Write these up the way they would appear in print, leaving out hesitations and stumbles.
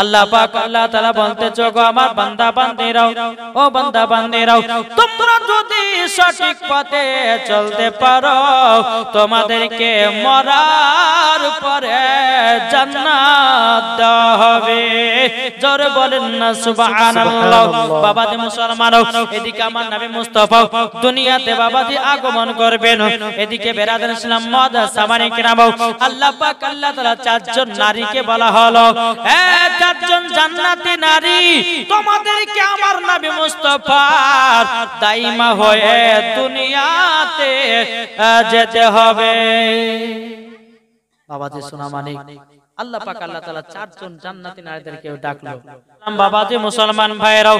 আল্লাহ পাক আল্লাহ তাআলা বলতেছে গো আমার বান্দা বান্দিরাও, ও বান্দা বান্দিরাও, তোমরা যদি সঠিক পথে চলতে পারো তোমাদেরকে মরার পরে জান্নাত দেওয়া হবে। জোরে বলেন না সুবহানাল্লাহ। বাবাজি মুসলমানও, এদিকে আমার নবী মুস্তাফা দুনিয়াতে বাবাজি আগমন করবেন, এদিকে বেরাদার ইসলাম মাদা সামানি কিরাম, আল্লাহ পাক আল্লাহ তাআলা চারজন নারীকে বলা হলো, চারজন জান্নাতি নারী তোমাদেরকে আমার নবী মুস্তাফার দাইমা হয়ে দুনিয়াতে যেতে হবে। বাবাজি সোনা মানিক, আল্লাহ পাক আল্লাহ তাআলা চারজন জান্নাতি নারীদেরকে ডাকলো। বাবাজি মুসলমান ভাইরাও,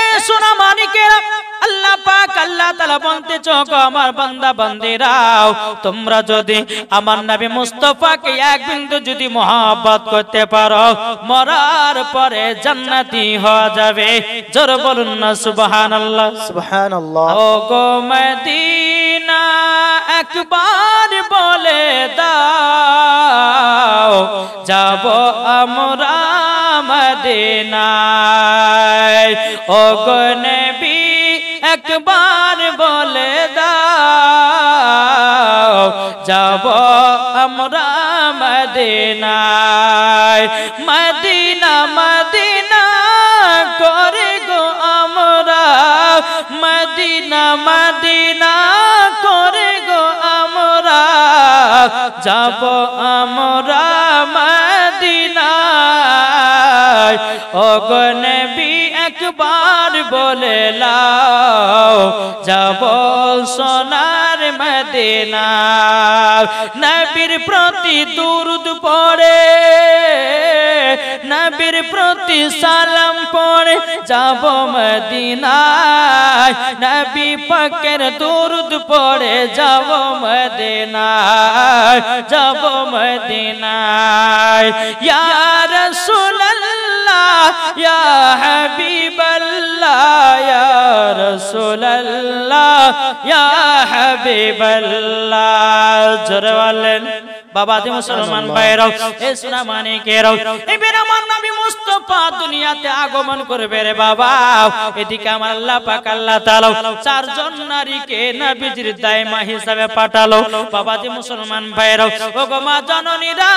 এ সোনা মানিকেরা, আল্লাহ পাক আল্লাহ তাআলা বলতেছে গো আমার বান্দা বান্দিরাও, তোমরা যদি আমার নবী মুস্তাফাকে এক বিন্দু যদি মহব্বত করতে পারো মরার পরে জান্নাতি হওয়া যাবে। জোরে বলুন না সুবহানাল্লাহ। সুবহানাল্লাহ। ও গো মদিনা একবার বলে দাও যাব আমরা মদিনায়, ও গো নবী একবার বলে দাও যাব আমরা মদিনায়। মদিনা মদিনা করে গো আমরা, মদিনা মদিনা করে গো আমরা যাব আমরা মদিনায়, ও গো নবী একবার বলে লাও যাব সোনার মদিনা। নবীর প্রতি দুরূদ পড়ে, নবীর প্রতি সালাম পড়ে যাব মদিনায়, নবী পাকের দুরূদ পড়ে যাব মদিনায়, যাব মদিনায়। ইয়া রাসূলুল্লাহ ইয়া হাবিবাল্লাহ, ইয়া রাসূলুল্লাহ ইয়া হাবিবাল্লাহ। জোরে বলেন বাবাজি মুসলমান ভাইরাও, এ সোনা মানিকেরাও, এবার আমার নবী মুস্তাফা দুনিয়াতে আগমন করবে রে বাবা। এদিকে আমার আল্লাহ পাক আল্লাহ তাআলা চারজন নারীকে নবীজির দাইমা হিসাবে পাঠালো। বাবাজি মুসলমান ভাইরাও, ও গো মা জননীরা,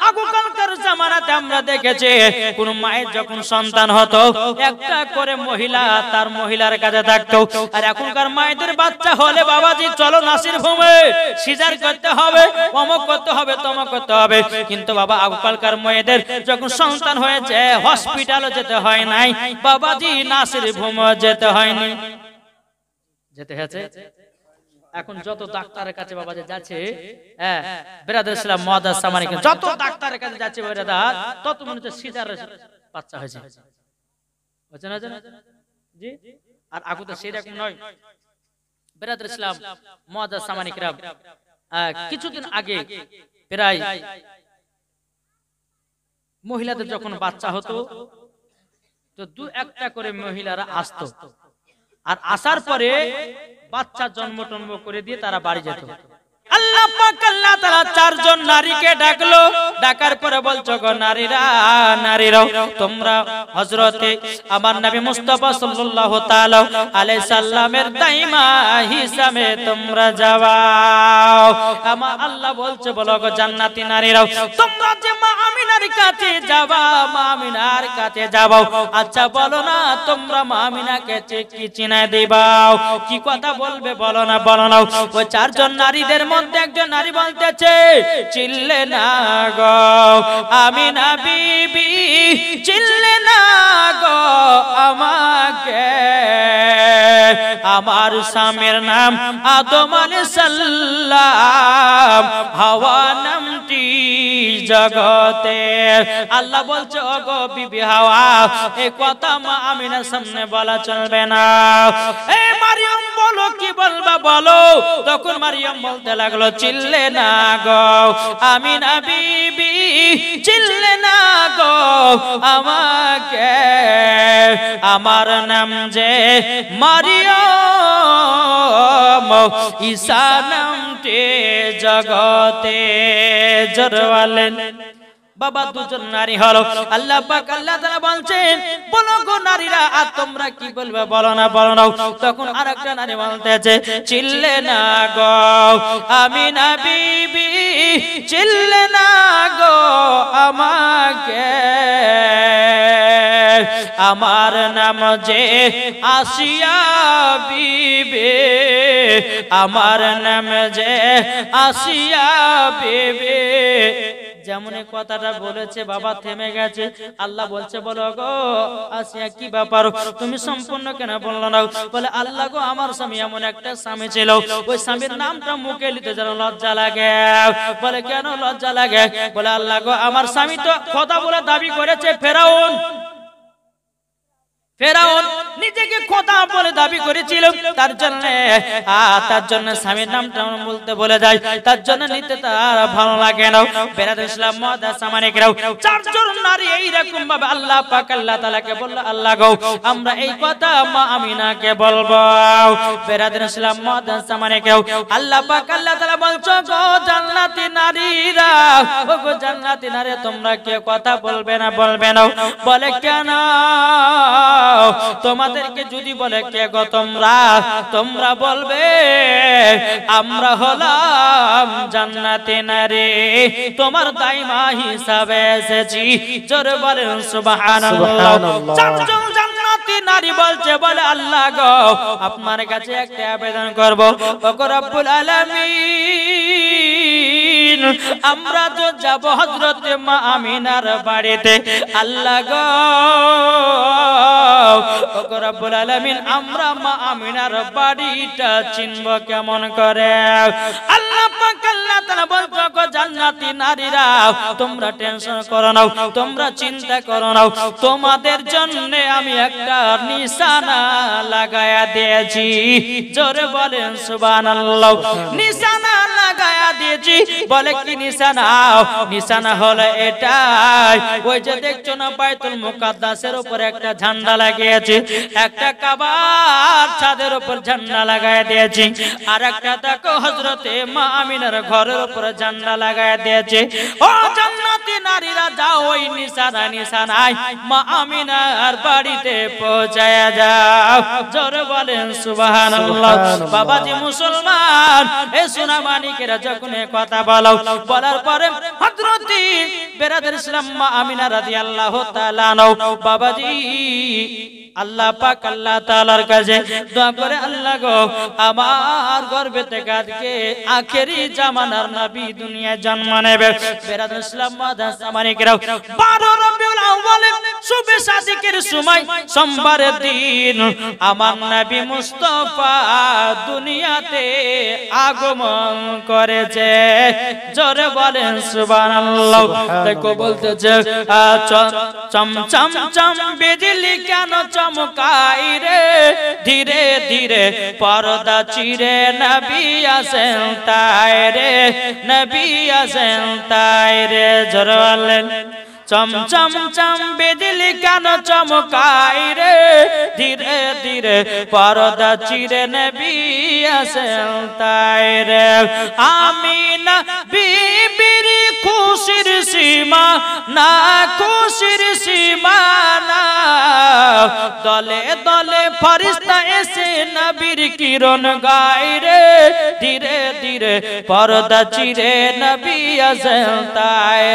আগকালকার জামানাতে আমরা দেখেছি কোন মায়ের যখন সন্তান হতো একটা করে মহিলা তার মহিলার কাছে থাকতো, আর এখনকার মায়েদের বাচ্চা হলে বাবাজি চলো নাসির ভূমে সিজার করতে হবে, অমুক করতে হবে, তমুক করতে হবে। কিন্তু বাবা আগকালকার মেয়েদের যখন সন্তান হয়েছে হসপিটালে যেতে হয় নাই বাবাজি, নাসির ভূমে যেতে হয়নি, যেতে হয়েছে। এখন যত ডাক্তারের কাছে বাবাজি যাচ্ছে, বেরাদার ইসলাম মুআদ্দাস সামানি, যত ডাক্তারের কাছে যাচ্ছে বেরাদার তত মনে হচ্ছে সিজারের বাচ্চা হয়েছে, বুঝছেন না জি? আর আগু তো সেরকম নয়। বেরাদার ইসলাম মুআদ্দাস সামানি কিরাম, কিছুদিন আগে প্রায় মহিলাদের যখন বাচ্চা হতো তো দু একটা করে মহিলারা আসতো, আর আসার পরে বাচ্চা জন্ম টন্ম করে দিয়ে তারা বাড়ি যেত। আল্লাহ পাক আল্লাহ তাআলা চারজন নারীকে ডাকলো, ডাকার পরে বলছো গো নারীরা, নারীরাও তোমরা হযরতে আমার নবী মুস্তাফা সাল্লাল্লাহু তাআলা আলাইহি সাল্লামের দাইমা হিসাবে তোমরা যাও। আমার আল্লাহ বলছে বলো গো জান্নাতি নারীরাও তোমরা যে মা আমিনার কাছে যাবা, মা আমিনার কাছে যাও। আচ্ছা বলো না তোমরা মা আমিনাকে কি চিনায় দিবাও, কি কথা বলবে বলো না, বলো না। ওই চারজন নারীদের মধ্যে একজন নারী বলতেছে চিল্লে না গো আমিনা বিবি, চিল্লে না গো আমাকে, আমার স্বামীর নাম আদম আলাইহিস সালাম, হাওয়া নামটি জগতে। আল্লাহ বলছে ও গো বিবি হাওয়া, এই কথা মা আমিনার সামনে বলা চলবে না। এ মারিয়াম বলো কি বলবা বলো। তখন মারিয়াম বলতে লাগলো চিল্লে না গো আমিনা বিবি, চিল্লে না গো আমাকে, আমার নাম যে মারিয়াম, ঈসা নামটি জগতে। জোরে বলেন বাবা দুজন নারী হলো আল্লাহ পাক আল্লাহ তাআলা বলছেন বলো গো নারীরা আর তোমরা কি বলবে বলো না তখন আরেকটা নারী বলতেছে চিল্লে না গো আমিনা বিবি চিল্লে না গো আমাকে আমার নাম যে আসিয়া বিবি আমার নাম যে আসিয়া বিবি যেমন কথাটা বলেছে বাবা থেমে গেছে আল্লাহ বলছে বলো গো আসিয়া কি ব্যাপার তুমি সম্পূর্ণ কেন বললো না বলে আল্লাহ গো আমার স্বামী এমন একটা স্বামী ছিল ওই স্বামীর নামটা মুখে নিতে যেন লজ্জা লাগে বলে কেন লজ্জা লাগে বলে আল্লাহ গো আমার স্বামী তো কথা বলে দাবি করেছে ফেরাউন নিজেকে কথা বলে দাবি করেছিল তার জন্য স্বামীর নামটা বলতে বলে যায় তার জন্য নিতে তার ভালো লাগে না বেরাদুল ইসলাম মুআদ্দাস মানিকরাও চারজন নারী এইরকম ভাবে আল্লাহ পাক আল্লাহ তাআলাকে বলল আল্লাহ গো আমরা এই কথা মা আমিনাকে বলবো বেরাদুল ইসলাম মুআদ্দাস মানিকরাও আল্লাহ পাক আল্লাহ তাআলা বলছো গো জান্নাতি নারীরা ও গো জান্নাতি নারী তোমরা কি কথা বলবে না বলে কেন তোমাদেরকে যদি বলে কে গো তোমরা বলবে আমরা হলাম জান্নাতি নারী তোমার দাইমা হিসাবে এসেছি জোরে বলেন সুবহানাল্লাহ চারজন জান্নাতি নারী বলছে বলে আল্লাহ গো আপনার কাছে একটা আবেদন করব ওগো রব্বুল আলামিন আমরা তো যাব হযরত মা আমিনার বাড়িতে আল্লাহ গো ওগো রব্বুল আলামিন আমরা মা আমিনার বাড়িটা চিনব কেমন করে আল্লাহ পাক আল্লাহ তাআলা বলছো গো জান্নাতি নারীরা তোমরা টেনশন করো না তোমরা চিন্তা করো না তোমাদের জন্য আমি একটা নিশানা লাগায়া দিয়েছি জোরে বলেন সুবহানাল্লাহ নিশানা লাগায়া দিয়েছি বলে কি নিশানা হলো এটাই ওই যে দেখছো না বাইতুল মুকাদ্দাসের উপর একটা ঝান্ডা লাগিয়েছে একটা কাবার ছাদের উপর ঝান্ডা লাগায় দিয়েছি আর একটা দেখো হযরতে মা আমিনার ঘরের উপর ঝান্ডা লাগায় দিয়েছে ও জান্নাতি নারীরা যাও ওই নিশানায় মা আমিনার বাড়িতে পৌঁছায়া যাও জোরে বলেন সুবহানাল্লাহ বাবাজি মুসলমান এ সোনা মানিকেরা যখন কথা বলার পরে হযরতে বেরাদুল ইসলাম মা আমিনা রাদিয়াল্লাহু তাআলা বাবাজি আল্লাহ পাক আল্লাহ তাআলার কাছে দোয়া করে আল্লাহ গো আমার গর্ভে থেকে আজকে আখেরি জামানার নবী দুনিয়ায় জন্ম নেবে বেরাদুল ইসলাম মুআদ্দাস মানিকরাও 12 রবিউল আউয়াল শুভে সাদিকের সময় সোমবারের দিন আমার নবী মুস্তাফা দুনিয়াতে আগমন করেছে জোরে বলেন সুবহানাল্লাহ দেখো বলতেছে চম চম চম বিজলি কেন চমকাই রে ধীরে ধীরে পর্দা চিরে নবী আসেন তাই রে জোরে বলেন চম চম চম বিজলি কেন চমকাই রে ধীরে ধীরে পর্দা চিরে নবী আসেন তাই রে আমিনা বিবির খুশির সীমা না দলে দলে ফেরেশতা এসে নবীর কিরণ গায় রে ধীরে ধীরে পর্দা চিরে নবী আসেন তাই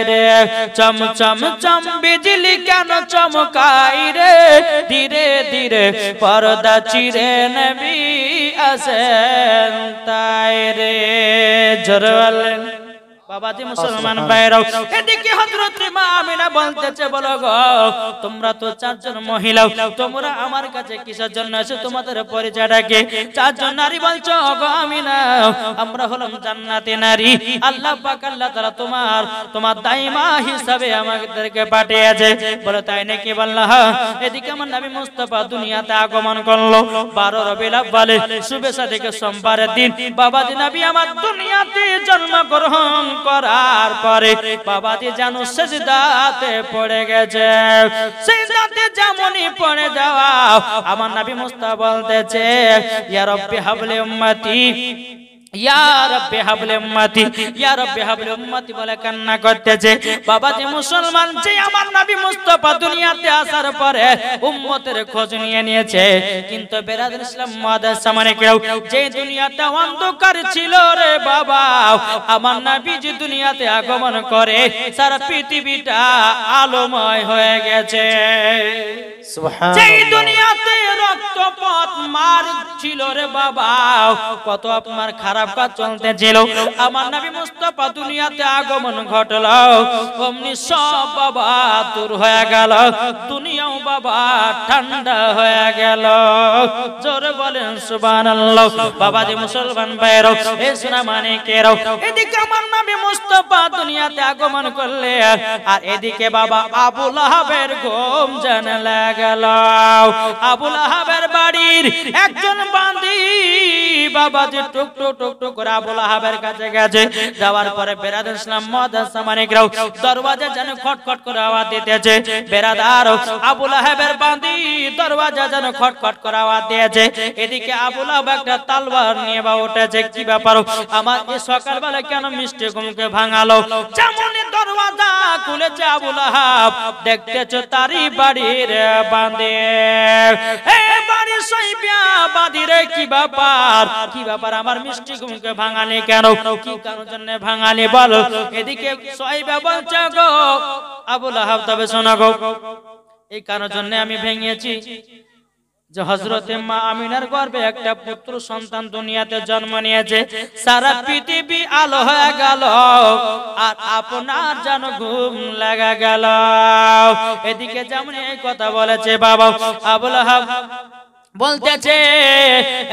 রে চম চম চম বিজলি কেন চমকাই রে ধীরে ধীরে পর্দা চিরে নবী আসেন তাই রে জোরে বলেন বাবাজি মুসলমান ভাইরাও এদিকে হযরত মা আমিনা বলতেছে বলো গো তোমরা তো চারজন মহিলা তোমরা আমার কাছে কিসের জন্য এসে তোমাদের পরিচয়টা কি চারজন নারী বলছো গো আমিনা আমরা হলাম জান্নাতি নারী আল্লাহ পাক আল্লাহ তাআলা তোমার দাইমা হিসাবে আমাদেরকে পাঠিয়েছে বলে তাই নাকি বললাম এদিকে আমার নবী মুস্তাফা দুনিয়াতে আগমন করলো 12 রবিউল আউয়াল শুভে সাদিকের সোমবারের দিন বাবাজি নবী আমার দুনিয়াতে জন্মগ্রহণ করার পরে বাবাজি জানো সিজদাতে পড়ে গেছে সিজদাতে যেমনই পড়ে যাওয়া আমার নবী মুস্তাফা বলতেছে ইয়া রাব্বি হাবলি উম্মতি ইয়া রাব্বি হাবলি উম্মতি, ইয়া রাব্বি হাবলি উম্মতি বলে কান্না করতেছে। বাবাজি মুসলমান, যে আমার নবী মুস্তাফা দুনিয়াতে আসার পরে উম্মতের খোঁজ নিয়েছে, কিন্তু বেরাদর ইসলাম মুআদ্দাস সামানিকেও যে দুনিয়াটা অন্ধকার ছিল রে বাবা, আমার নবী যে দুনিয়াতে আগমন করে সারা পৃথিবীটা আলোময় হয়ে গেছে। সুবহানাল্লাহ। যে দুনিয়াতে রক্তপাত মার ছিল রে বাবা, কত আপনার খারাপ কাজ চলতেছিল, আমার নবী মুস্তাফা দুনিয়াতে আগমন ঘটলো, অমনি সব বাবা দূর হয়ে গেল, দুনিয়াও বাবা ঠান্ডা হয়ে গেল। জোরে বলেন সুবহানাল্লাহ। বাবাজি মুসলমান ভাইরা, এ সোনা মানিকেরা, এদিকে আমার নবী মুস্তাফা দুনিয়াতে আগমন করলে, আর এদিকে বাবা আবু লাহাবের ঘুম জানা গেল। আবু লাহাবের বাড়ির একজন বান্দি বাবাজি টুক টুক টুক টুক করে আবু লাহাবের কাছে গেছে। যাওয়ার পরে বেরাদর ইসলাম মুআদ্দাস সামানিকরাও দরওয়াজা যেন খটখট করে আওয়াজ দিতেছে। বেরাদার আবু লাহাবের বান্দি দরওয়াজা যেন খটখট করে আওয়াজ দিয়েছে। এদিকে আবু লাহাব একটা তলোয়ার নিয়ে বা উঠেছে। কি ব্যাপার, আমার এই সকালবেলা কেন মিষ্টি ঘুমকে ভাঙালো? যেমনই দরওয়াজা খুলেছে আবু লাহাব, দেখতেছে তারই বাড়ির বান্দি। এ বাড়ির সাইবিয়া বান্দি রে, কি ব্যাপার, কি ব্যাপার, আমার মিষ্টি ঘুমকে ভাঙালি কেন? কি কারণ জন্য ভাঙালি বলো? এদিকে সাইবা বলছে, গো আবু লাহাব, তবে শোনা গো, এই কারণ জন্য আমি ভেঙেছি যে হযরতে মা আমিনার গর্ভে একটা পুত্র সন্তান দুনিয়াতে জন্ম নিয়েছে, সারা পৃথিবী আলো হয়ে গেল, আর আপনার যেন ঘুম লাগা গেল। এদিকে যেমন এই কথা বলেছে বাবা, আবু লাহাব বলতেছে,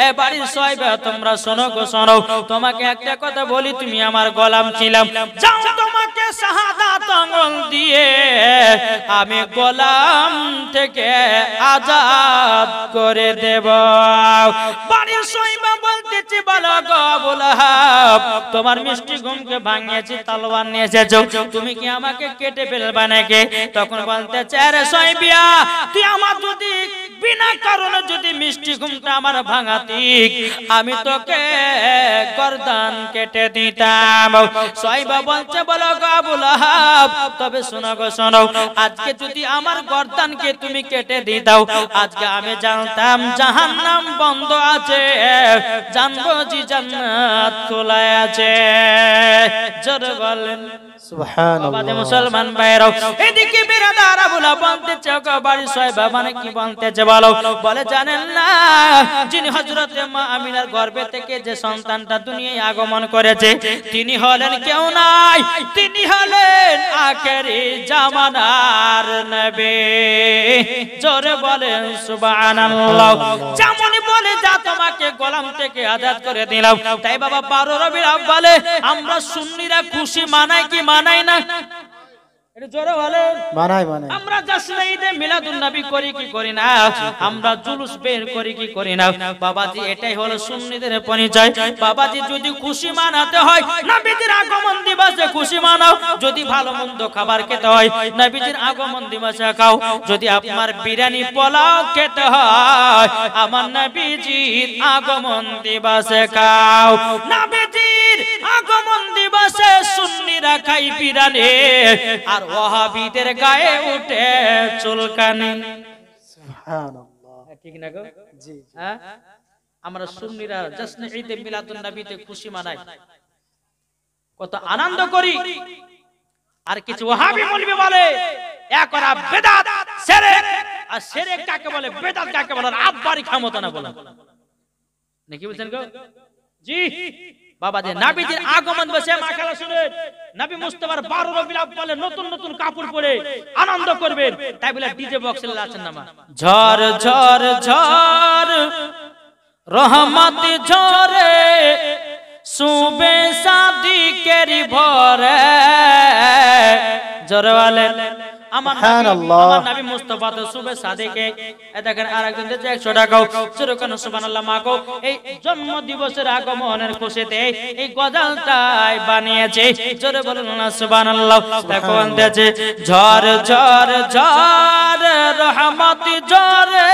এ বাড়ির সাইবা তোমরা শোনো গো, শোনো, তোমাকে একটা কথা বলি, তুমি আমার গোলাম ছিলাম, যাও তোমাকে শাহাদাত আঙ্গুল দিয়ে আমি গোলাম থেকে আজাদ করে দেব। বাড়ির সাইবা বলতেছে, বলো গো আবু লাহাব, তোমার মিষ্টি ঘুমকে ভাঙিয়েছি, তলোয়ার নিয়ে এসেছো, তুমি কি আমাকে কেটে ফেলবা নাকি? তখন বলতেছে, আরে সাইবিয়া, তুই আমার যদি বিনা কারণে যদি মিষ্টি ঘুমটা আমার ভাঙাতি, আমি তোকে গর্দান কেটে দিতাম। সাইবা বলছে, বলো গো আবু লাহাব, তবে শোনো গো, শোনো, আজকে যদি আমার গর্দানকে তুমি কেটে দিতাও, আজকে আমি জানতাম জাহান্নাম বন্ধ আছে, জানবো জি জান্নাত খোলা আছে। জোরে বলেন সুবহানাল্লাহ। মুসলমান ভাইরা, এদিকে বিরাদার আবু লাহাব বলতেছে, গো বাড়ির সাইবা মানে কি বলতেছে বলো? বলে, জানেন না, যিনি হযরতে মা আমিনার গর্ভে থেকে যে সন্তানটা দুনিয়ায় আগমন করেছে, তিনি হলেন কেউ নাই, তিনি হলেন আখেরি জামানার নবী। জোরে বলেন সুবহানাল্লাহ। যেমনই বলে, যা তোমাকে গোলাম থেকে আজাদ করে দিলাম। তাই বাবা 12 রবিউল আউয়ালে আমরা সুন্নিরা খুশি মানাই কি মানাই না? এটা জোরে বলেন, মানাই মানাই। আমরা জাসনে ঈদে মিলাদুন নবী করি কি করি না? আমরা জুলুস বের করি কি করি না? বাবাজি, এটাই হলো সুন্নিদের পরিচয়। বাবাজি, যদি খুশি মানাতে হয়, নবীজির আগমন দিবসে খুশি মানাও। যদি ভালো মন্দ খাবার খেতে হয়, নবীজির আগমন দিবসে খাও। যদি আপনার বিরিয়ানি পোলাও খেতে হয়, আমার নবীজির আগমন দিবসে খাও। নবীজির আগমন দিবসে সুন্নিরা খাই বিরিয়ানি, আর ওয়াহাবিদের গায়ে উঠে চুলকানি। সুবহানাল্লাহ, ঠিক না গো? জি, হ্যাঁ, আমরা সুন্নিরা জাসনে ঈদে মিলাদুন নবীতে খুশি মানাই, কত আনন্দ করি। আর কিছু ওয়াহাবি মৌলবি বলে এক ওরা বেদাত শিরক, আর শিরক কাকে বলে, বেদাত কাকে বলে, আব্বারি ক্ষমতা না বলা নাকি, বুঝছেন গো? জি বাবা, যে নবীজির আগমন বসে মাখালা শুনেন, নবী মুস্তাফার 12 রবিউল আউয়ালে নতুন নতুন কাপড় পরে আনন্দ করবেন। তাই বলে ডিজে বক্সে লাগাচ্ছেন না। ঝড় ঝড় ঝড় রহমত ঝরে, সুবে সাদিকের ভরে। জোরে বলেন আমার নবী মুস্তাফা তো সুবে সাদিকে। দেখেন আরেকজন দিয়েছে 100 টাকা। চিরকাল সুবহানাল্লাহ মাগো, এই জন্ম দিবসের আগমনের খুশিতে এই গজলটাই বানিয়েছে। জোরে বলুন না সুবহানাল্লাহ। দেখো দিয়েছে, ঝড় ঝড় ঝড় রহমত ঝরে,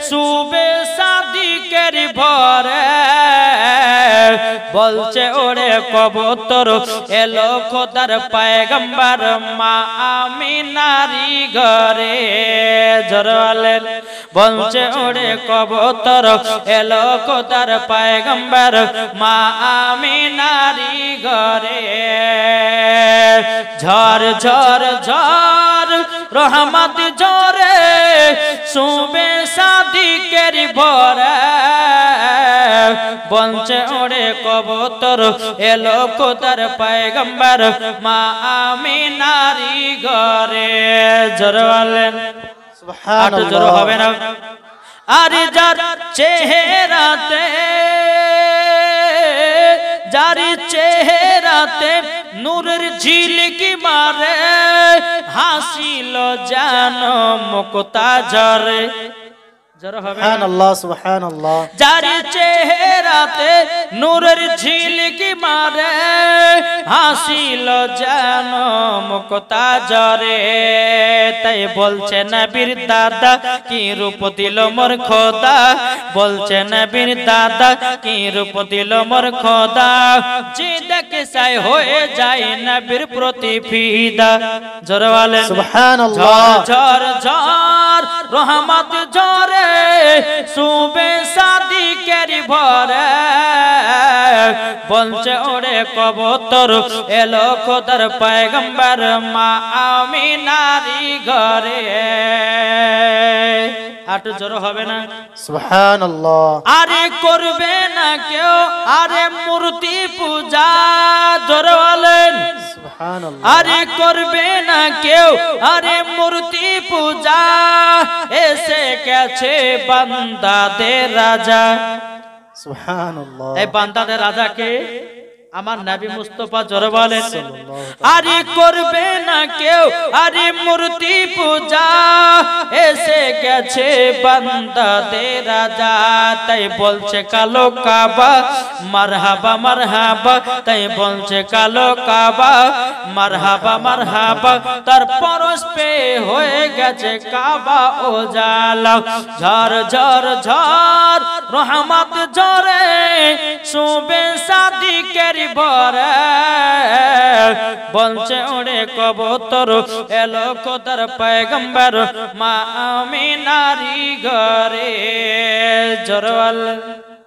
সুবে সাদিকের ভরে বলছে ওরে কবুতর এলো খোদার পয়গম্বর মা আমিনারি ঘরে জরওয়ালেন বলছে ওরে কবুতর এলো খোদার পয়গম্বর মা আমিনারি ঘরে ঝড় ঝড় ঝড় রহমত ঝরে সুবে সাদিকের ভরে বলছে ওরে কবুতর এলো খোদার পয়গম্বর মা আমিনারি ঘরে জরওয়ালেন সুবহানাল্লাহ জোর হবে না আর যার চেহারাতে যারি চেহারাতে নূরের ঝিলকি মারে হাসিল জানো মুক্তা ঝরে সুবহানাল্লাহ সুবহানাল্লাহ যারি চেহারাতে নূরের ঝিলকি মারে হাসিল জানো মুক্তা ঝরে তাই বলছে নবীর দাদা কি রূপ দিল মোর খোদা বলছে নবীর দাদা কি রূপ দিল মোর খোদা যে দেখে সাই হয়ে যায় নবীর প্রতি ফিদা জোরে বলেন সুবহানাল্লাহ ঝড় ঝড় রহমত ঝরে সুবে সাদিকের ভরে বলছে ওরে কবুতর এলো খোদার পয়গম্বর মা আমিনারি ঘরে আট জোর হবে না সুবহানাল্লাহ আরে করবে না কেউ আরে মূর্তি পূজা জোরে বলেন সুবহানাল্লাহ আরে করবে না কেউ আরে মূর্তি পূজা এসে গেছে বান্দাদের রাজা সুবহানাল্লাহ এই বান্দাদের রাজা কে আমার নবী মুস্তাফা জোরে বলেন আরে করবে না কেউ আরে মূর্তি পূজা এসে গেছে বান্দাদের রাজা তাই বলছে কালো কাবা মারহাবা মারহাবা তাই বলছে কালো কাবা মারহাবা মারহাবা তার পরশ পে হয়ে গেছে কাবা ও জালা ঝড় ঝড় ঝড় রহমত ঝরে সুবে সাদিকের ভরে বলছে ওরে কবুতর এলো খোদার পয়গম্বর মা আমিনারি ঘরে জরওয়াল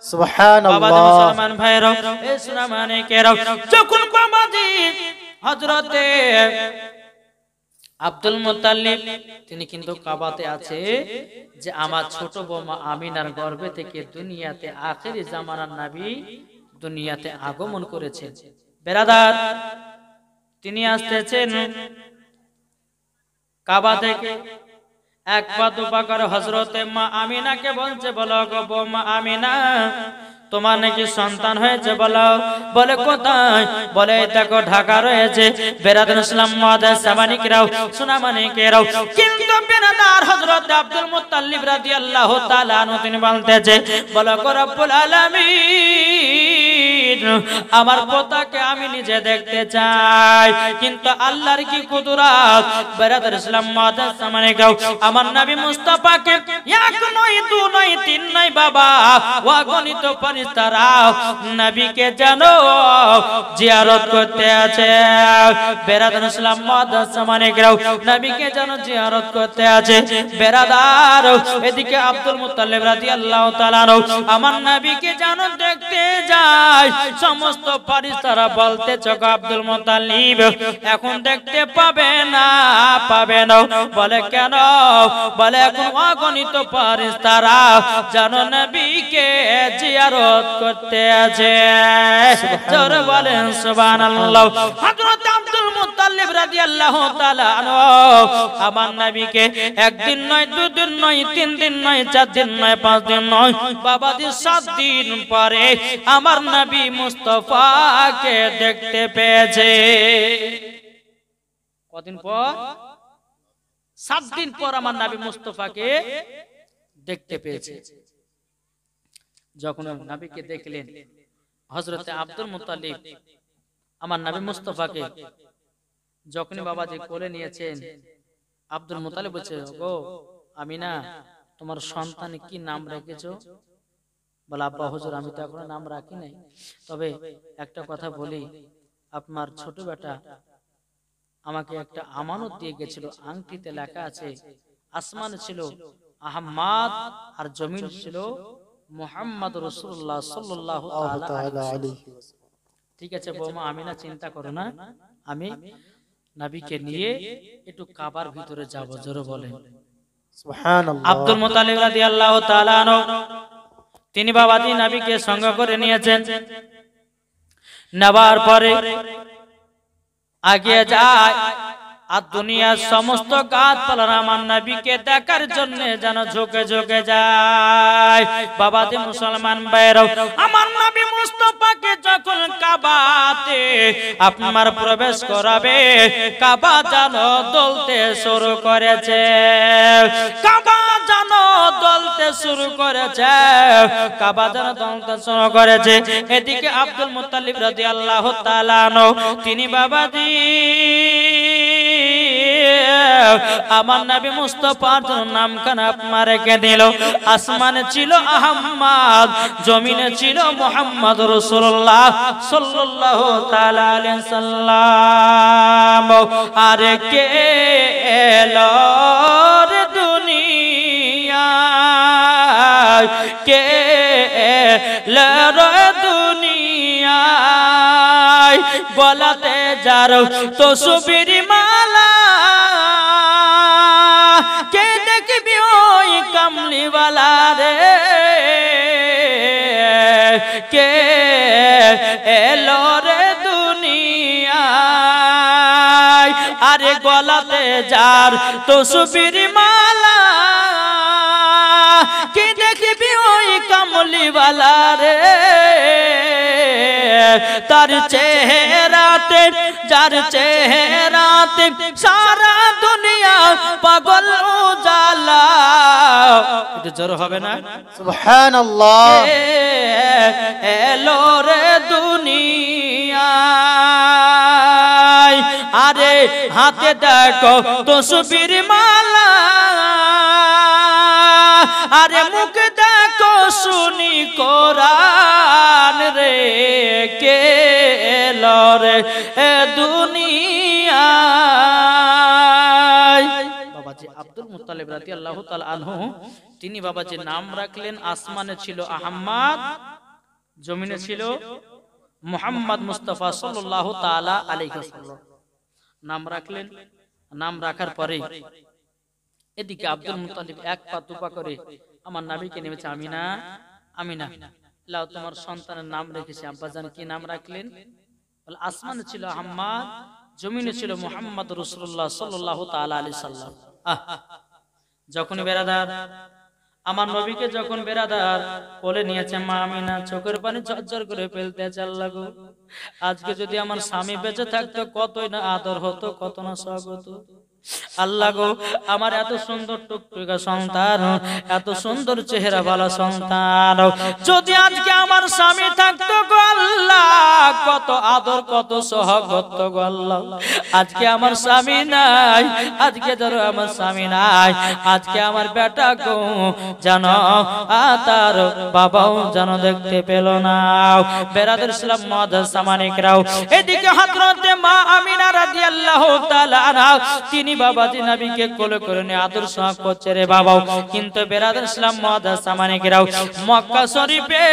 সুবহানাল্লাহ মুসলমান ভাইরা এ শোনা মানে কেরাও যখন বাবাজি হযরতে আব্দুল মুত্তালিব তিনি কিন্তু কাবাতে আছে যে আমার ছোট বৌমা আমিনার গর্ভে থেকে দুনিয়াতে আখেরি জামানার নবী দুনিয়াতে আগমন করেছেন বেরাদার তিনি আসতেছেন কাবা থেকে এক পা দুপা করে হযরতে মা আমিনাকে বলছে বলো গো বৌমা আমিনা তোমার নাকি সন্তান হয়েছে বলো বলে কোথায় বলে দেখো ঢাকা রয়েছে বেরাদার ইসলাম মুআদ্দাস সামানিকরাও সুনামানিকেরাও কিন্তু বেরাদার হযরত আব্দুল মুত্তালিব রাদিয়াল্লাহু তাআলা আনহু তিনি বলতেছে বলো গো রব্বুল আলামিন আমার পোতাকে আমি নিজে দেখতে চাই কিন্তু আল্লাহর কি কুদরত বেরাদার ইসলাম মুআদ্দাস সামানিকরাও আমার নবী মুস্তাফাকে এক নয় দুই নয় তিন নয় বাবা অগণিত ফেরেশতারা নবীকে জানো জিয়ারত করতে আছে বেরাদার ইসলাম মুআদ্দাস সামানিকরাও নবীকে জানো জিয়ারত করতে আছে বেরাদার এদিকে আব্দুল মুত্তালিব রাদিয়াল্লাহু তাআলা আমার নবীকে জানো দেখতে যায় সমস্ত ফেরেশতারা বলতেছে গো আব্দুল মুত্তালিব এখন দেখতে পাবে না বলে কেন বলে এখন অগণিত ফেরেশতারা জানো নবীকে জিয়ারত করতে আছে জোরে বলেন সুবহানাল্লাহ হযরত আব্দুল মুত্তালিব রাদিয়াল্লাহু তাআলা আনহু আমার নবীকে একদিন নয় দুই দিন নয় তিন দিন নয় চার দিন নয় পাঁচ দিন নয় বাবাজি 7 দিন পরে আমার নবী মুস্তাফাকে দেখতে পেয়েছে কদিন পর 7 দিন পর আমার নবী মুস্তাফাকে দেখতে পেয়েছে যখন নবীকে দেখলেন হযরতে আব্দুল মুত্তালিব আমার নবী মুস্তাফাকে যখনই বাবাজি কোলে নিয়েছেন আব্দুল মুত্তালিব বলছে গো আমিনা তোমার সন্তান কি নাম রেখেছো বলে আব্বা হুজুর আমি তো এখনো নাম রাখি নাই, তবে একটা কথা বলি, আপনার ছোট বেটা আমাকে একটা আমানত দিয়ে গেছিল, আংটিতে লেখা আছে আসমানে ছিল আহমদ আর জমিন ছিল মুহাম্মদ রাসূলুল্লাহ সাল্লাল্লাহু তাআলা আলাইহি ওয়াসাল্লাম। ঠিক আছে বৌমা আমিনা, চিন্তা করো না, আমি নবীকে নিয়ে একটু কাবার ভিতরে যাব। জোরে বলেন সুবহানাল্লাহ। আব্দুল মুত্তালিব রাদিয়াল্লাহু তাআলা আনহু তিনি বাবাজি নবীকে সঙ্গ করে নিয়েছেন। নেবার পরে আগে যায় আর দুনিয়ার সমস্ত গাছপালা আমার নবীকে দেখার জন্য যেন ঝুঁকে ঝুঁকে যায়। বাবাজি মুসলমান ভাইরাও, আমার নবী মুস্তাফাকে যখন কাবাতে আপনার প্রবেশ করাবে, কাবা যেন দলতে শুরু করেছে, কাবা যেন দলতে শুরু করেছে, কাবা যেন দলতে শুরু করেছে। এদিকে আব্দুল মুত্তালিব রাদিয়াল্লাহু তাআলা আনহু তিনি বাবাজি আমার নবী মুস্তাফার নামখানা আপনার রেখে দিল। আসমানে ছিল আহমদ, জমিনে ছিল মুহাম্মদ রাসূলুল্লাহ সাল্লাল্লাহু তাআলা আলাইহি সাল্লাম। আরে কে এলো রে দুনিয়ায়, কে এলো রে দুনিয়ায়, বলাতে যার তসবির মালা, কে দেখবি ওই কামলিওয়ালা রে, কে এলো রে দুনিয়ায়। আরে গলাতে যার তসবির মালা, কে দেখবি ওই কামলিওয়ালা রে, তার চেহারাতে, যার চেহারাতে সারা দুনিয়া পাগল উজালা। এটা জোর হবে না? সুবহানাল্লাহ। এলো রে দুনিয়ায়, আরে হাতে দেখো তসবির মালা, আরে মুখ দেখো শুনি কোরআন রে, কে এলো রে দুনিয়ায়। বাবাজি আব্দুল মুত্তালিব রাদিয়াল্লাহু তাআলা আনহু তিনি বাবাজি নাম রাখলেন, আসমানে ছিল আহমদ, জমিনে ছিল মুহাম্মদ মুস্তাফা সাল্লাল্লাহু তাআলা আলাইহি ওয়াসাল্লাম। নাম রাখলেন। নাম রাখার পরে এদিকে আব্দুল মুত্তালিব এক পা দুপা করে আমার নবীকে নেমেছে, আমিনা আমিনা লাও তোমার সন্তানের নাম রেখেছি। আব্বাজান কি নাম রাখলেন? বলে আসমানে ছিল আহমদ, জমিনে ছিল মুহাম্মদ রাসূলুল্লাহ সাল্লাল্লাহু তাআলা আলাইহি সাল্লাম। যখন বেরাদার আমার নবীকে যখন বেরাদার কোলে নিয়েছে মা আমিনা, চোখের পানি ঝরঝর করে ফেলতে চাল্লা গো, আজকে যদি আমার স্বামী বেঁচে থাকতো কতই না আদর হতো, কত না শখ হতো। আল্লাহ গো, আমার এত সুন্দর টুকটুকা সন্তান, এত সুন্দর চেহারা वाला সন্তান, যদি আজকে আমার স্বামী থাকতো গো আল্লাহ, কত আদর কত সোহাগ হতো গো আল্লাহ। আজকে আমার স্বামী নাই, আজকে ধরো আমার স্বামী নাই, আজকে আমার বেটা গো জানো তার বাবাও জানো দেখতে পেল না। বেরাদর ইসলাম মুআদ্দাস সামানিকরাও, এদিকে হযরতে মা আমিনা রাদিয়াল্লাহু তাআলা আনহা তিনি বাবাজি নবীকে কোলে করে নিয়ে আদর সোহাগ করছে রে বাবাও। কিন্তু বেরাদর ইসলাম মুআদ্দাস সামানিকরাও, মক্কা শরীফে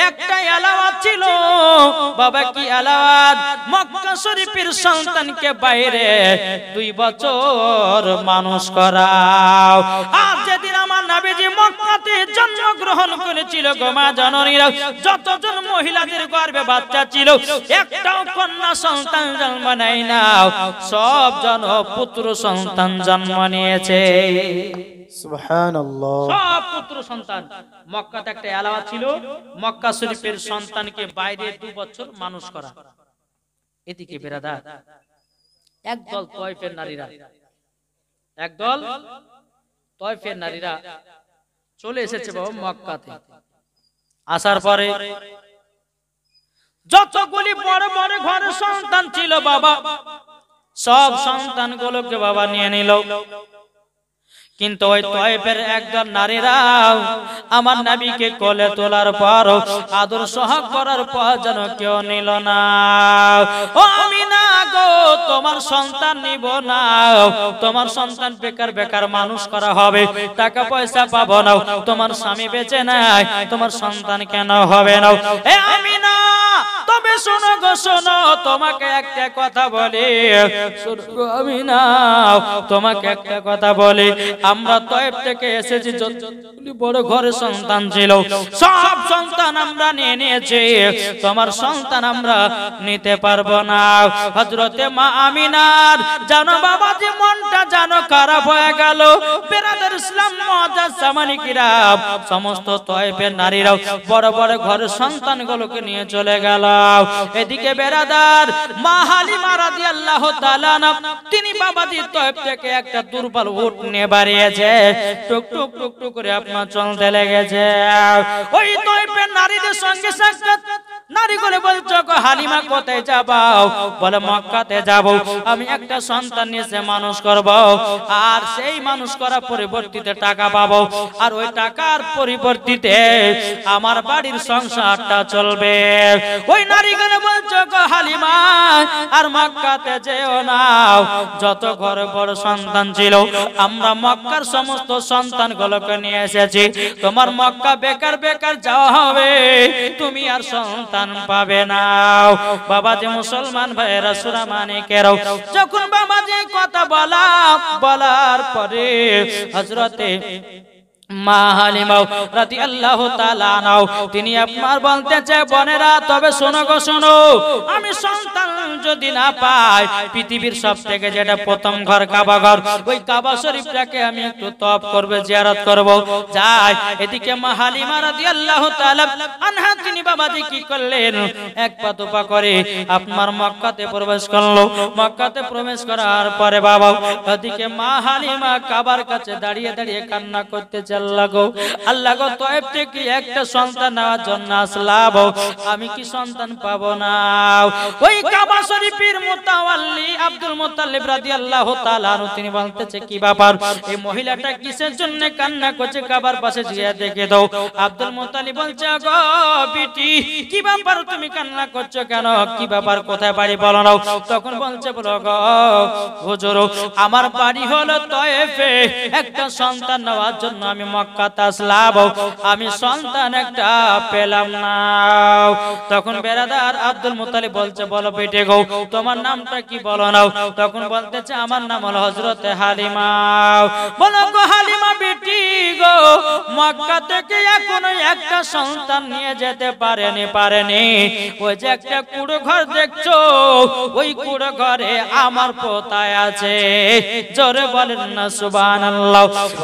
একটা এলাওয়াত ছিল বাবা। কি এলাওয়াত? মক্কা শরীফের সন্তানকে বাইরে 2 বছর মানুষ করাও। আর যেদিন আমার নবীজি মক্কাতে জন্মগ্রহণ করেছিল গো মা জননীরা, যতজন মহিলাদের গর্ভে বাচ্চা ছিল একটাও কন্যা সন্তান জন্ম নেয় না, সব জন পুত্র সন্তান জন্ম নিয়েছে। সুবহানাল্লাহ। সব পুত্র সন্তান। মক্কাতে একটা এলাওয়াত ছিল, মক্কা শরীফের সন্তানকে বাইরে 2 বছর মানুষ করা। এদিকে বেরাদার একদল তয়ফের নারীরা, একদল তয়ফের নারীরা চলে এসেছে বাবা মক্কাতে। আসার পরে যতগুলি বড় বড় ঘরের সন্তান ছিল বাবা, সব সন্তানগুলোকে বাবা নিয়ে নিল। কিন্তু ওই তয়েফের একদল নারীরা আমার নবীকে কোলে তোলার পর আদর সহগ করার পর যেন কেউ নিল না। ও আমিনা গো, তোমার সন্তান নিব না, তোমার সন্তান বেকার বেকার মানুষ করা হবে, টাকা পয়সা পাবো না, তোমার স্বামী বেঁচে নাই, তোমার সন্তান কেন হবে না? এ আমিনা, তবে শোনো গো শোনো, তোমাকে একটা কথা বলি, শোনো গো আমিনা, তোমাকে একটা কথা বলি, আমরা তয়েফ থেকে এসেছি, যতগুলি বড় ঘরে সন্তান ছিল সব সন্তান আমরা নিয়ে নিয়েছি, তোমার সন্তান আমরা নিতে পারবো না। হযরতে মা আমিনার জানো বাবাজি মনটা জানো খারাপ হয়ে গেল। বেরাদার ইসলাম মুআজ্জাজ সামানি কিরাম, সমস্ত তয়েফের নারীরাও বড় বড় ঘরের সন্তানগুলোকে নিয়ে চলে গেল। এদিকে বেরাদার মা হালিমা রাদিয়াল্লাহু তাআলা তিনি বাবাজি তয়েফ থেকে একটা দুর্বল উট নিয়ে বাড়িয়েছে, টুক টুক টুক টুক করে আপনার চলতে লেগেছে। ওই তয়েফের নারীদের সঙ্গে সাক্ষাৎ, নারীগুলো বলছো গো হালিমা কোথায় যাবো? বলে মক্কাতে যাব, আমি একটা সন্তান নিয়ে মানুষ করব, আর সেই মানুষ করার পরিবর্তিতে টাকা পাবো, আর ওই টাকার পরিবর্তিতে আমার বাড়ির সংসারটা চলবে। ওই নারীগুলো বলছো গো হালিমা আর মক্কাতে যেও না, যত ঘরে বড় সন্তান ছিল আমরা মক্কার সমস্ত সন্তানগুলোকে নিয়ে এসেছি, তোমার মক্কা বেকার বেকার যাওয়া হবে, তুমি আর সন্তান পাবে না। বাবাজি মুসলমান ভাইয়েরা সূরা মানিকেরাও যখন বাবাজি কথা বলার পরে হযরতে মা হালিমা রাদিয়াল্লাহু তাআলা আনহা তিনি আপনার বলতে চায় বোনেরা, তবে শোনো গো শোনো, আমি সন্তান যদি না পাই, পৃথিবীর সবথেকে যেটা প্রথম ঘর কাবা ঘর, ওই কাবা শরীফটাকে আমি একটু তওয়াফ করব, জিয়ারত করব যাই। এদিকে মা হালিমা রাদিয়াল্লাহু তাআলা আনহা তিনি বাবাজি কি করলেন, এক পা দুপা করে আপনার মক্কাতে প্রবেশ করলো। মক্কাতে প্রবেশ করার পরে বাবা এদিকে মা হালিমা কাবার কাছে দাঁড়িয়ে দাঁড়িয়ে কান্না করতে আল্লাহ গো, আল্লাহ গো, তয়েফ থেকে একটা সন্তান নেওয়ার জন্য আসলাম, আমি কি সন্তান পাবো না? ওই কাবা শরীফের মুতাওয়াল্লি আব্দুল মুত্তালিব রাদিয়াল্লাহু তাআলা আনহু তিনি বলতেছে কি ব্যাপার, এই মহিলাটা কিসের জন্য কান্না করছে, কাবার পাশে গিয়ে দেখে দাও। আব্দুল মুত্তালিব বলছে গো বিটি, কি ব্যাপার তুমি কান্না করছো কেন, কি ব্যাপার, কোথায় বাড়ি বলো না? তখন বলছে বলো গো হুজুর, আমার বাড়ি হলো তয়েফে, একটা সন্তান নেওয়ার জন্য আমি মক্কাতে আসলাম, আমি সন্তান একটা পেলাম না। তখন বেরাদার আব্দুল মুত্তালিব বলছে বলো বেটে গো, তোমার নামটা কি বলো না? তখন বলতেছে আমার নাম হলো হযরতে হালিমা। বলো গো হালিমা বেটি গো, মক্কা থেকে এখনো একটা সন্তান নিয়ে যেতে পারেনি, ওই যে একটা কুড়ো ঘর দেখছো, ওই কুড়ো ঘরে আমার পোতায় আছে, জোরে বলেন না সুবহানাল্লাহ।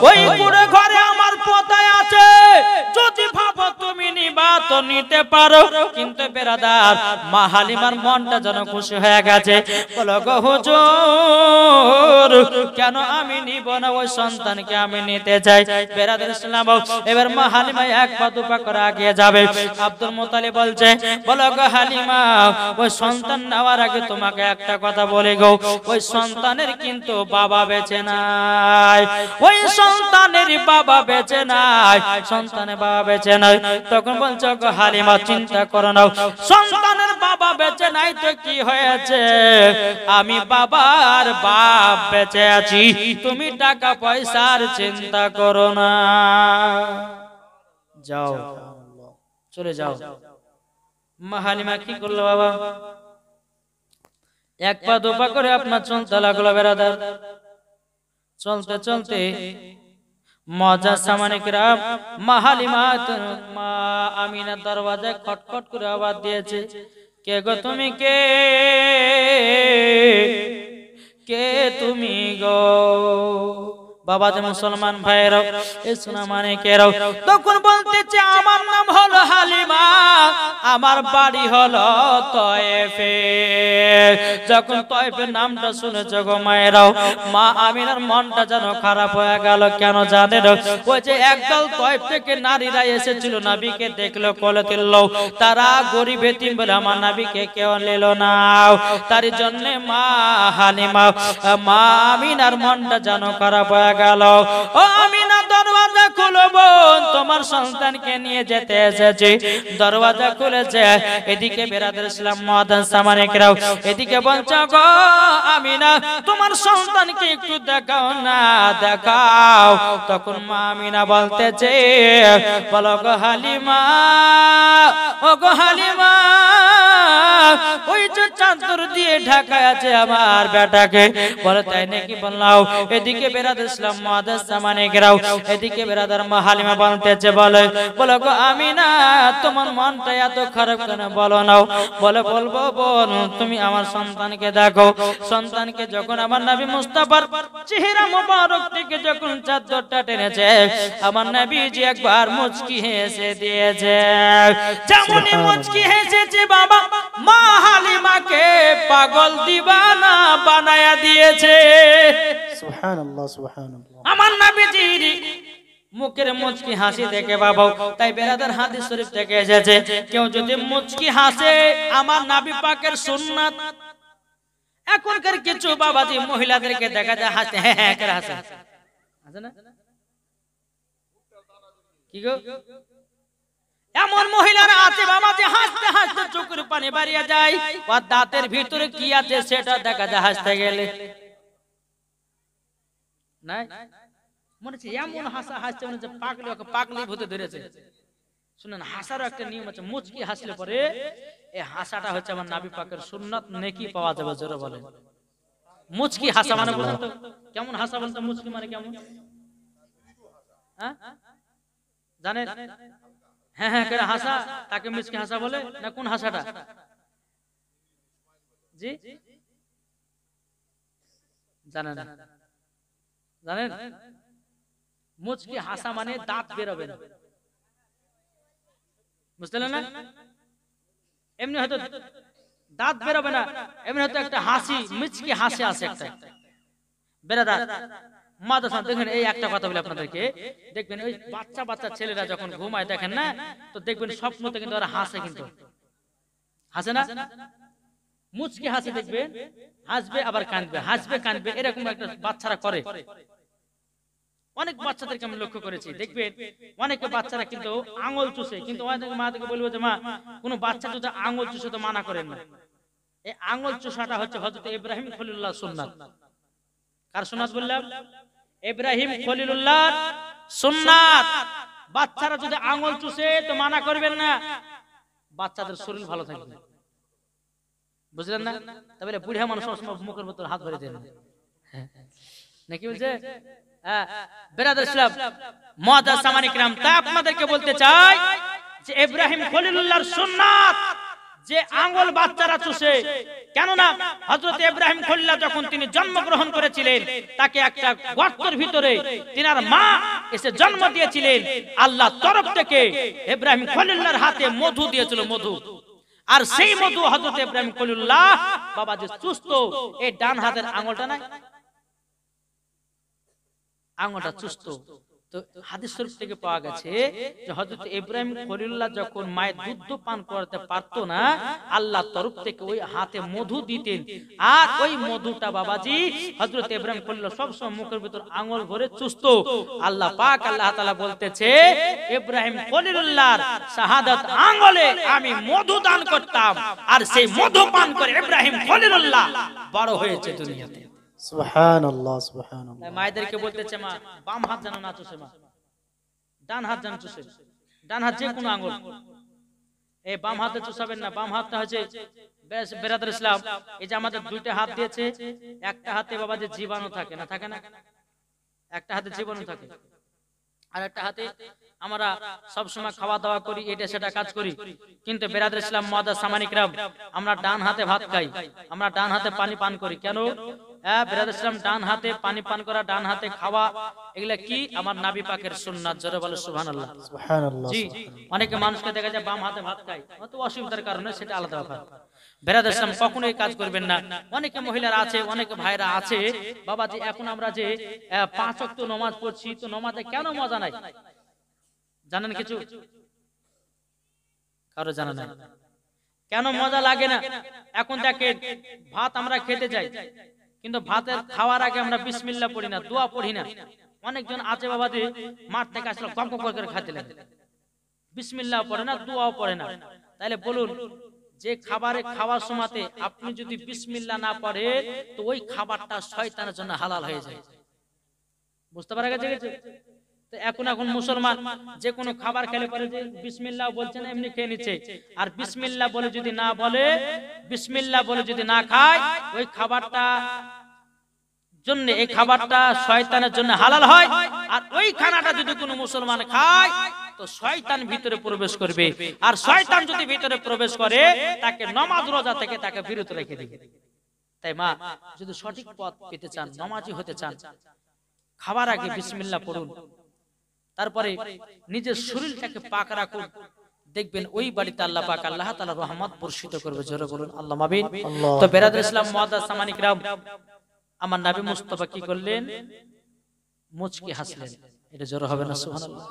ওই কুড়ো ঘরে আমার পোতায় আছে, যদি ভাবো তুমি নিবা তো নিতে পারো। কিন্তু বেরাদার মা হালিমার মনটা যেন খুশি হয়ে গেছে, বলো গো হুজুর কেন আমি নিব না, ওই সন্তানকে আমি নিতে চাই। বেরাদার ইসলাম এবার মা হালিমা এক পা দুপা করে এগিয়ে যাবে। আব্দুল মুত্তালিব বলছে বলো গো হালিমা, ওই সন্তান নেওয়ার আগে তোমাকে একটা কথা বলে গো, ওই সন্তানের কিন্তু বাবা বেঁচে নাই, ওই সন্তানের বাবা বেঁচে নাই, সন্তানের বাবা বেঁচে নাই। তখন বলছো গো হালিমা চিন্তা করো না, সন্তানের বাবা বেঁচে নাই তো কি হয়েছে, আমি বাবার বাপ বেঁচে আছি, তুমি টাকা পয়সার চিন্তা করো না, যাও চলে যাও। মা হালিমা কি করলো বাবা, এক পা দুপা করে আপনার চলতে লাগলো বেরাদার। চলতে চলতে মজা সামানিকরাম মা হালিমা মা আমিনার দরওয়াজায় খটখট করে আওয়াজ দিয়েছে, কে গো তুমি, কে কে তুমি গো? বাবা যে মুসলমান ভাইরাও এ সোনা মানিকেরাও তখন বলতেছে আমার নাম হলো হালিমা, আমার বাড়ি হলো তয়েফে। যখন তয়েফের নামটা শুনেছে গো মায়েরাও, মা আমিনার মনটা যেন খারাপ হয়ে গেল। কেন জানেন, ওই যে একদল তয়েফ থেকে নারীরা এসেছিল, নবীকে দেখলো কোলে তুললো, তারা গরিব এতিম বলে আমার নবীকে কেউ নিল না, তার জন্য মা হালিমা মা আমিনার মনটা যেন খারাপ হয়ে গেল। ও আমিনা দরওয়াজা খুলো বোন, তোমার সন্তানকে নিয়ে যেতে এসেছি। দরওয়াজা খুলেছে, এদিকে বেরাদর ইসলাম মুআদ্দান সামানিকরাও এদিকে বলছে গো আমিনা তোমার সন্তানকে একটু দেখাও না, দেখাও। তখন মা আমিনা বলতেছে, বলো গো হালিমা, ও গো হালিমা, ওই যে চাদর দিয়ে ঢাকা আছে আমার বেটাকে। বলে তাই নাকি? বললাম। এদিকে বেরাদর ইসলাম মুআদ্দান সামানিকরাও এদিকে বেরাদর মা হালিমা বলতেছে, বলো গো আমিনা তোমার মনটা এত খারাপ কেন বলো নাও। বলে বলবো বোন, তুমি আমার সন্তানকে দেখো। সন্তানকে যখন আমার নবী মুস্তাফার চেহারা মোবারক থেকে যখন চাদরটা টেনেছে, আমার নবীজি একবার মুচকি হেসে দিয়েছে। যেমনই মুচকি হেসেছে বাবা, মা হালিমাকে পাগল দিবানা বানায়া দিয়েছে। সুবহানাল্লাহ সুবহানাল্লাহ। আমার নবীজির মুখের মুচকি হাসি দেখে বাবা, তাই বেরাদার হাদিস শরীফ থেকে এসেছে, কেউ যদি মুচকি হাসে আমার নবী পাকের সুন্নাত। এখনকার কিছু বাবাজি মহিলাদেরকে দেখা যায় হাসতে, হ্যাঁ হ্যাঁ করে হাসে, আছে না? কি গো, এমন মহিলারা আছে বাবা যে হাসতে হাসতে চোখের পানি বাড়িয়ে যায়, আর দাঁতের ভিতরে কি আছে সেটা দেখা যায় হাসতে গেলে। নাই মনে হচ্ছে এমন হাসা হাসছে মনে হচ্ছে পাগলি, ওকে পাগলি ভূতে ধরেছে। শুনেন, হাসারও একটা নিয়ম আছে। মুচকি হাসলে পরে এই হাসাটা হচ্ছে আমার নবী পাকের সুন্নাত, নেকি পাওয়া যাবে। জোরে বলেন মুচকি হাসা মানে বলেন তো কেমন হাসা বলতে? মুচকি মানে কেমন, হ্যাঁ জানেন? হ্যাঁ হ্যাঁ করে হাসা, তাকে মুচকি হাসা বলে না? কোন হাসাটা? জি জানেন? জানেন মুচকি হাসা মানে দাঁত বেরোবে না, বুঝলেন না? এমনি হয়তো দাঁত বেরোবে না, এমনি হয়তো একটা হাসি, মুচকি হাসি আছে একটা। বেরাদার মাদ্রাসা দেখেন, এই একটা কথা বলি আপনাদেরকে, দেখবেন ওই বাচ্চা বাচ্চা ছেলেরা যখন ঘুমায় দেখেন না, তো দেখবেন স্বপ্নতে কিন্তু ওরা হাসে, কিন্তু হাসে না? মুচকি হাসি দেখবেন, হাসবে আবার কাঁদবে, হাসবে কাঁদবে, এরকম একটা বাচ্চারা করে। অনেক বাচ্চাদেরকে আমি লক্ষ্য করেছি, দেখবেন অনেকে বাচ্চারা কিন্তু আঙুল চুষে, কিন্তু মা থেকে বলবো যে মা কোনো বাচ্চা যদি আঙুল চুষে তো মানা করেন না। এই আঙুল চুষাটা হচ্ছে হযরত ইব্রাহিম খলিলুল্লাহ সুন্নাত। কার সুন্নাত বললাম? ইব্রাহিম খলিলুল্লাহ সুন্নাত। বাচ্চারা যদি আঙুল চুষে তো মানা করবেন না, বাচ্চাদের শরীর ভালো থাকবে, বুঝলেন না? তাহলে বুড়া মানুষ সবসময় মুখের ভিতর হাত ভরে দেন নাকি? বুঝছে? বেরাদার ইসলাম মুআদ্দাস সামানিকরাম, তা আপনাদেরকে বলতে চাই যে ইব্রাহিম খলিলুল্লাহর সুন্নাত যে আঙ্গুল বাচ্চারা চুষে, কেননা হযরত ইব্রাহিম খলিলুল্লাহ যখন তিনি জন্মগ্রহণ করেছিলেন, তাকে একটা গর্তের ভিতরে তিনার মা এসে জন্ম দিয়েছিলেন। আল্লাহ তরফ থেকে ইব্রাহিম খলিলুল্লাহর হাতে মধু দিয়েছিল, মধু। আর সেই মধু হযরত ইব্রাহিম খলিলুল্লাহ বাবা যে চুষত, এই ডান হাতের আঙ্গুলটা না, আঙ্গুলটা চুষত। তো হাদিস শরীফ থেকে পাওয়া গেছে যে হযরত ইব্রাহিম খলিলুল্লাহ যখন মায়ের দুধ পান করতে পারতো না, আল্লাহ তরফ থেকে ওই হাতে মধু দিতেন। আর ওই মধুটা বাবাজি হযরত ইব্রাহিম খলিলুল্লাহ সব সময় মুখের ভিতর আঙ্গুল ভরে চুষত। আল্লাহ পাক আল্লাহ তাআলা বলতেছে, ইব্রাহিম খলিলুল্লাহর শাহাদাত আঙ্গুলে আমি মধু দান করতাম, আর সেই মধু পান করে ইব্রাহিম খলিলুল্লাহ বড় হয়েছে দুনিয়াতে। সুবহানাল্লাহ সুবহানাল্লাহ। মায়েদেরকে বলতেছে, মা বাম হাত যেন না চুষে, মা ডান হাত যেন চুষে। ডান হাত যে কোনো আঙ্গুল, এই বাম হাতে চুষাবেন না। বাম হাতটা হচ্ছে বেরাদার ইসলাম, এই যে আমাদের দুইটা হাত দিয়েছে, একটা হাতে বাবা যে জীবাণু থাকে না, থাকে না? একটা হাতে জীবাণু থাকে, আর একটা হাতে আমরা সব সময় খাওয়া দাওয়া করি, এটা সেটা কাজ করি। কিন্তু বেরাদার ইসলাম মুআদ্দাস সামানিকরাম, আমরা ডান হাতে ভাত খাই, আমরা ডান হাতে পানি পান করি। কেন? বেরাদার ইসলাম, ডান হাতে পানি পান করা, ডান হাতে খাওয়া, এগুলা কি? আমার নবী পাকের সুন্নাত। জোরে বলে সুবহানাল্লাহ। সুবহানাল্লাহ। জি, অনেকে মানুষকে দেখা যায় বাম হাতে ভাত খায়, হয়তো অসুবিধার কারণে, সেটা আলাদা ব্যাপার। বেরাদার ইসলাম কখনোই কাজ করবেন না। অনেকে মহিলারা আছে, অনেকে ভাইরা আছে বাবাজি, এখন আমরা যে 5 ওয়াক্ত নামাজ পড়ছি, তো নামাজে কেন মজা নাই জানেন? কিছু কারো জানা নাই কেন মজা লাগে না? এখন দেখেন ভাত আমরা খেতে যাই, কিন্তু ভাতের খাওয়ার আগে আমরা বিসমিল্লাহ পড়ি না, দোয়া পড়ি না। অনেকজন আছে বাবা যে মাঠ থেকে আসলে কম কম করে খাইতে লাগে, বিসমিল্লাহ পড়ে না, দোয়াও পড়ে না। তাহলে বলুন, যে খাবারে খাওয়ার সময়তে আপনি যদি বিসমিল্লাহ না পড়ে তো ওই খাবারটা শয়তানের জন্য হালাল হয়ে যায়। বুঝতে পারা গেছে? তো এখন মুসলমান যে কোনো খাবার খেলে পরে যে বিসমিল্লাহ বলছে না, এমনি খেয়ে নিচ্ছে। আর বিসমিল্লাহ বলে যদি না বলে, বিসমিল্লাহ বলে যদি না খায়, ওই খাবারটা জন্য, এই খাবারটা শয়তানের জন্য হালাল হয়। আর ওই খানাটা যদি কোনো মুসলমান খায় তো শয়তান ভিতরে প্রবেশ করবে। আর শয়তান যদি ভিতরে প্রবেশ করে তাকে নামাজ রোজা থেকে তাকে বিরত রেখে দিবে। তাই মা, যদি সঠিক পথ পেতে চান, নামাজি হতে চান, খাবার আগে বিসমিল্লাহ পড়ুন, তারপরে নিজের শরীরটাকে পাক রাখুন। দেখবেন ওই বাড়িতে আল্লাহ পাক আল্লাহ তাআলা রহমত বর্ষিত করবে। জোরে বলুন আল্লাহু আমিন। তো বেরাদর ইসলাম মুআদ্দাস সামানী কিরাম, আমার নবী মুস্তাফা কি করলেন? মুচকি হাসলেন। এটা জোরে হবে না? সুবহানাল্লাহ,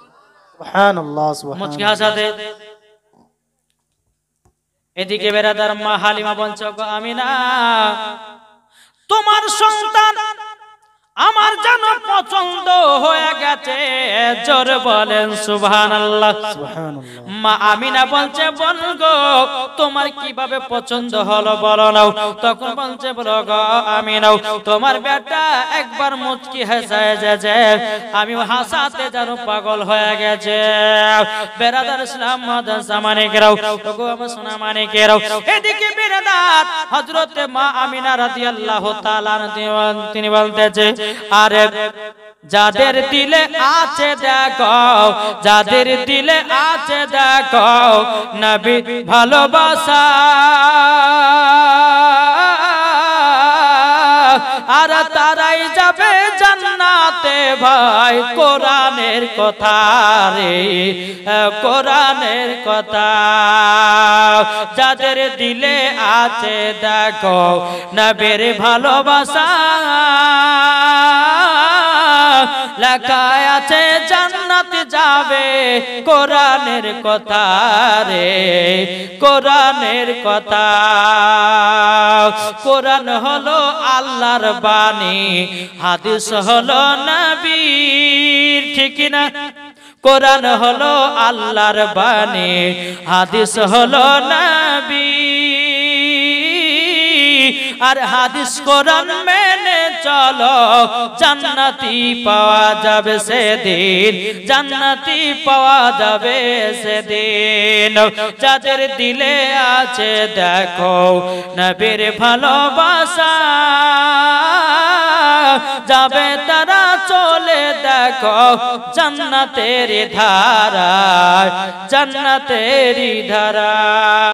সুবহানাল্লাহ, সুবহানাল্লাহ। মুচকি হাসাতে এদিকে বেরাদার মা হালিমা বলছে, গো আমিনা, তোমার সন্তান আমার যেন পছন্দ হয়ে গেছে। জোরে বলেন সুবহানাল্লাহ, সুবহানাল্লাহ। মা আমিনা বলছে, বলগো তোমার কিভাবে পছন্দ হলো বলো না। তখন বলছে, বলো গো আমিনা, তোমার বেটা একবার মুচকি হাসায় যে আমি হাসাতে যেন পাগল হয়ে গেছে। বেরাদার ইসলাম মুআদ্দাস জামানে কেরাও, গো আমার সোনা মানে কেরাও, এদিকে বেরাদার হযরতে মা আমিনা রাদিয়াল্লাহু তাআলা তিনি বলতেছে, আরে যাদের দিলে আছে দেখো, যাদের দিলে আছে দেখো নবী ভালোবাসা, আর তারাই যাবে জান্নাতে ভাই। কোরআনের কথা রে, কোরআনের কথা। যাদের দিলে আছে দেখো নবীর ভালোবাসা, লেখা আছে জান্নাতে যাবে। কোরআনের কথা রে, কোরআনের কথা। কোরআন হলো আল্লাহর বাণী, হাদিস হলো নবীর, ঠিক না? কোরআন হলো আল্লাহর বাণী, হাদিস হলো নবী। আর হাদিস কোরআন মেনে চলো, জান্নাতি পাওয়া যাবে সেদিন, জান্নাতি পাওয়া যাবে সেদিন। যাদের দিলে আছে দেখো নবীর ভালোবাসা, যাবে তারা চলে দেখো জান্নাতের ধারা, জান্নাতের ধারা।